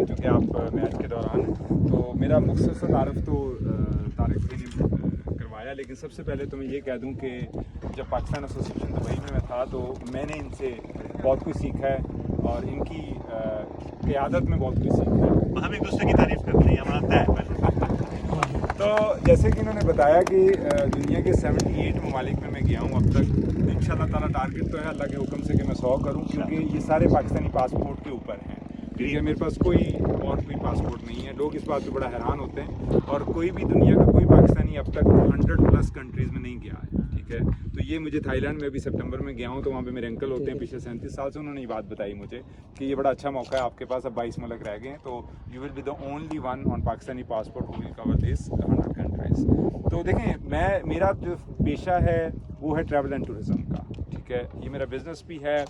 कि चूँकि आप मैच के दौरान हैं, तो मेरा मुख्तसर तारफ़ तो तारिक भाई ने करवाया, लेकिन सबसे पहले तो मैं ये कह दूं कि जब पाकिस्तान एसोसिएशन दुबई में मैं था तो मैंने इनसे बहुत कुछ सीखा है और इनकी क़यादत में बहुत कुछ सीखा है। हम एक दूसरे की तारीफ़ करते हैं, हमारा तय है पहले। तो जैसे कि इन्होंने बताया कि दुनिया के 78 ममालिक में मैं गया हूँ अब तक। इंशाल्लाह ताला टारगेट तो है अल्लाह के हुक्म से कि मैं 100 करूँ, क्योंकि ये सारे पाकिस्तानी पासपोर्ट के ऊपर हैं। ठीक है, मेरे पास कोई पासपोर्ट नहीं है। लोग इस बात पे बड़ा हैरान होते हैं, और कोई भी दुनिया का कोई पाकिस्तानी अब तक 100+ कंट्रीज़ में नहीं गया है। ठीक है, तो ये मुझे थाईलैंड में अभी सितंबर में गया हूँ, तो वहाँ पे मेरे अंकल होते हैं पिछले 37 साल से। उन्होंने ये बात बताई मुझे कि ये बड़ा अच्छा मौका है आपके पास, अब 22 मुल्क रह गए हैं, तो you will be the only one on Pakistani passport who will cover this 100 countries. तो देखें, मेरा जो पेशा है वो है ट्रैवल एंड टूरिज़म का। ठीक है, ये मेरा बिज़नेस भी है,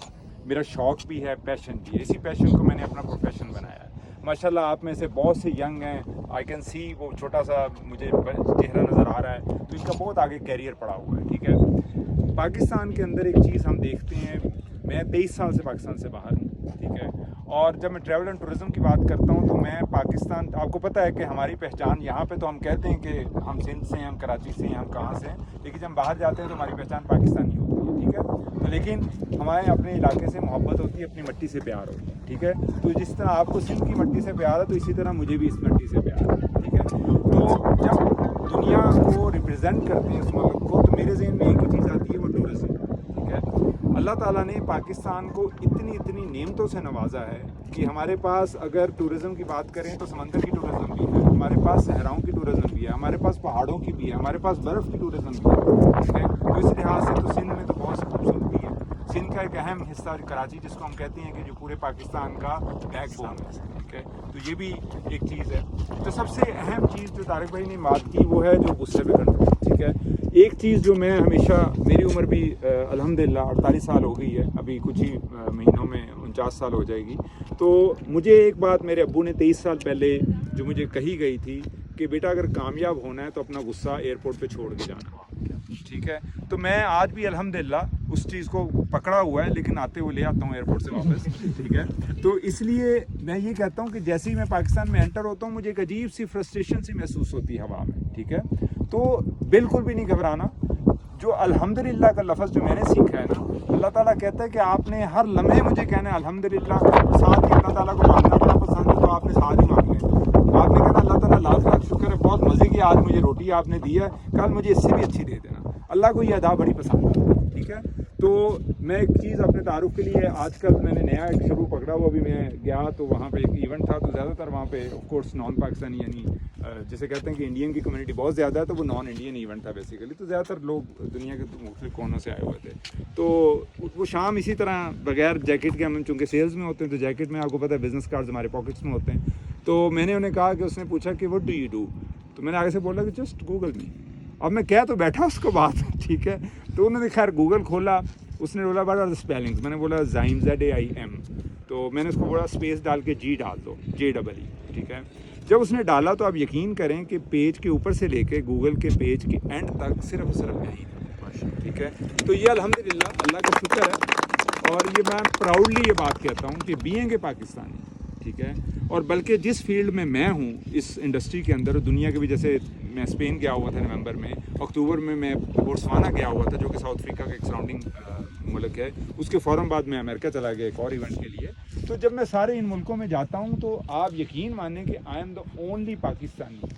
मेरा शौक़ भी है, पैशन भी है। इसी पैशन को मैंने अपना प्रोफेशन बनाया है। माशाल्लाह आप में से बहुत से यंग हैं, आई कैन सी, वो छोटा सा मुझे चेहरा नज़र आ रहा है, तो इसका बहुत आगे कैरियर पड़ा हुआ है। ठीक है, पाकिस्तान के अंदर एक चीज़ हम देखते हैं, मैं 23 साल से पाकिस्तान से बाहर हूँ। ठीक है, और जब मैं ट्रैवल एंड टूरिज़म की बात करता हूँ तो मैं पाकिस्तान, आपको पता है कि हमारी पहचान यहाँ पे तो हम कहते हैं कि हम सिंध से हैं, हम कराची से हैं, हम कहाँ से हैं, लेकिन जब हम बाहर जाते हैं तो हमारी पहचान पाकिस्तानी होती है। ठीक है, तो लेकिन हमारे अपने इलाके से मोहब्बत होती है, अपनी मिट्टी से प्यार होता है। ठीक है, तो जिस तरह आपको सिंध की मिट्टी से प्यार है, तो इसी तरह मुझे भी इस मिट्टी से प्यार है। ठीक है, तो जब दुनिया को रिप्रेजेंट करते हैं इस मुल्क को, तो मेरे जहन में एक ही चीज़ आती है, वो टूरिज़म। ठीक है, अल्लाह ताला ने पाकिस्तान को इतनी नेमतों से नवाजा है कि हमारे पास अगर टूरिज़म की बात करें तो समंदर की टूरिज़म भी है, हमारे पास सहराओं की टूरिज़म भी है, हमारे पास पहाड़ों की भी है, हमारे पास बर्फ़ की टूरिज़म भी है। ठीक है, तो इस लिहाज से तो सिंध में तो बहुत सी खूबसूरती है। सिंध का एक अहम हिस्सा कराची, जिसको हम कहते हैं कि जो पूरे पाकिस्तान का बैकबोन है। ठीक है, तो ये भी एक चीज़ है। तो सबसे अहम चीज़ जो तारिक भाई ने बात की वो है जो गुस्से पे कंट्रोल। ठीक है, एक चीज़ जो मैं हमेशा, मेरी उम्र भी अल्हम्दुलिल्लाह 48 साल हो गई है, अभी कुछ ही महीनों में 49 साल हो जाएगी। तो मुझे एक बात मेरे अब्बू ने 23 साल पहले जो मुझे कही गई थी कि बेटा अगर कामयाब होना है तो अपना गुस्सा एयरपोर्ट पे छोड़ के जाना। ठीक है, तो मैं आज भी अल्हम्दुलिल्लाह उस चीज़ को पकड़ा हुआ है, लेकिन आते हुए ले आता हूँ एयरपोर्ट से वापस। ठीक है, तो इसलिए मैं ये कहता हूँ कि जैसे ही मैं पाकिस्तान में एंटर होता हूँ, मुझे एक अजीब सी फ्रस्ट्रेशन सी महसूस होती है हवा में। ठीक है, तो बिल्कुल भी नहीं घबराना। जो अल्हम्दुलिल्लाह का लफ्ज़ जो मैंने सीखा है ना, अल्लाह ताला कहता है कि आपने हर लम्हे मुझे कहना है अल्हम्दुलिल्लाह। साथ ही अल्लाह ताला को मांगना बड़ा पसंद है, तो आपने साथ ही मांगना है। आपने कहना अल्लाह ताला लाख लाख शुक्र है, बहुत मज़े की आज मुझे रोटी आपने दी है, कल मुझे इससे भी अच्छी दे देना। अल्लाह को ये अदा बड़ी पसंद है। ठीक है, तो मैं एक चीज़ अपने तारुफ के लिए आजकल मैंने नया एक शुरू पकड़ा हुआ, अभी मैं गया तो वहाँ पे एक इवेंट था, तो ज़्यादातर वहाँ पे ऑफ कोर्स नॉन पाकिस्तानी, यानी जैसे कहते हैं कि इंडियन की कम्युनिटी बहुत ज़्यादा है, तो वो नॉन इंडियन इवेंट था बेसिकली। तो ज़्यादातर लोग दुनिया के मुख्तलिफ कोनों से आए हुए थे। तो वो शाम इसी तरह बगैर जैकेट के, हम चूँकि सेल्स में होते हैं तो जैकेट में आपको पता है बिज़नेस कार्ड्स हमारे पॉकेट्स में होते हैं। तो मैंने उन्हें कहा कि, उसने पूछा कि व्हाट डू यू डू, तो मैंने आगे से बोला कि जस्ट गूगल मी। अब मैं कह तो बैठा उसको बात। ठीक है, तो उन्होंने खैर गूगल खोला, उसने बोला व्हाट आर द स्पेलिंग्स, मैंने बोला ज़ाइम ZAIM, तो मैंने उसको बोला स्पेस डाल के जी डाल दो, JEE। ठीक है, जब उसने डाला तो आप यकीन करें कि पेज के ऊपर से लेके गूगल के पेज के एंड तक सिर्फ मैं ही था। ठीक है, तो ये अल्हम्दुलिल्लाह अल्लाह का शुक्र है, और ये मैं प्राउडली ये बात कहता हूँ कि बीइंग ए पाकिस्तानी। ठीक है, और बल्कि जिस फील्ड में मैं हूँ इस इंडस्ट्री के अंदर, दुनिया के भी, जैसे मैं स्पेन गया हुआ था नवंबर में, अक्टूबर में मैं बोट्सवाना गया हुआ था जो कि साउथ अफ्रीका का एक सराउंडिंग मुल्क है, उसके फ़ौरन बाद मैं अमेरिका चला गया एक और इवेंट के लिए। तो जब मैं सारे इन मुल्कों में जाता हूँ तो आप यकीन मानें कि I am the only Pakistani.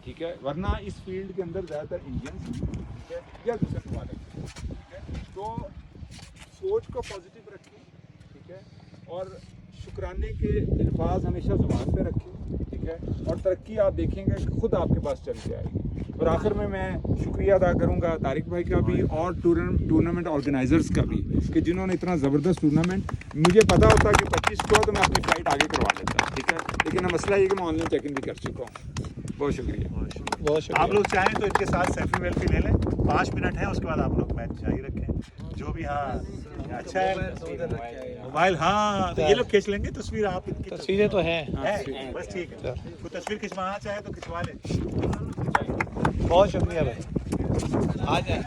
ठीक है, वरना इस फील्ड के अंदर ज़्यादातर इंडियंस, ठीक है, या दूसरे ममालिक। ठीक है, तो सोच को पॉजिटिव रखें। ठीक है, और शुक्राने के अल्फाज हमेशा ज़ुबान पे रखें। ठीक है, और तरक्की आप देखेंगे खुद आपके पास चल के आएगी। और आखिर में मैं शुक्रिया अदा करूंगा तारिक भाई का भी और टूर्नामेंट ऑर्गेनाइजर्स का भी, कि जिन्होंने इतना ज़बरदस्त टूर्नामेंट, मुझे पता होता कि 25 को तो मैं अपनी फ़्लाइट आगे करवा लेता। ठीक है, लेकिन मसला ये कि मैं ऑनलाइन चेक इन भी कर चुका हूँ। बहुत शुक्रिया, बहुत शुक्रिया। आप लोग चाहें तो इनके साथ सेल्फी वेल्फी ले लें, 5 मिनट है, उसके बाद आप लोग मैच जारी रखें जो भी। हाँ अच्छा है, मोबाइल, हाँ तो ये लोग खींच लेंगे तस्वीर। आप इनकी तस्वीरें तो हैं, बस ठीक है, कोई तस्वीर खिंचवाना चाहे तो खिंचवा ले। बहुत शुक्रिया भाई। आ जाए।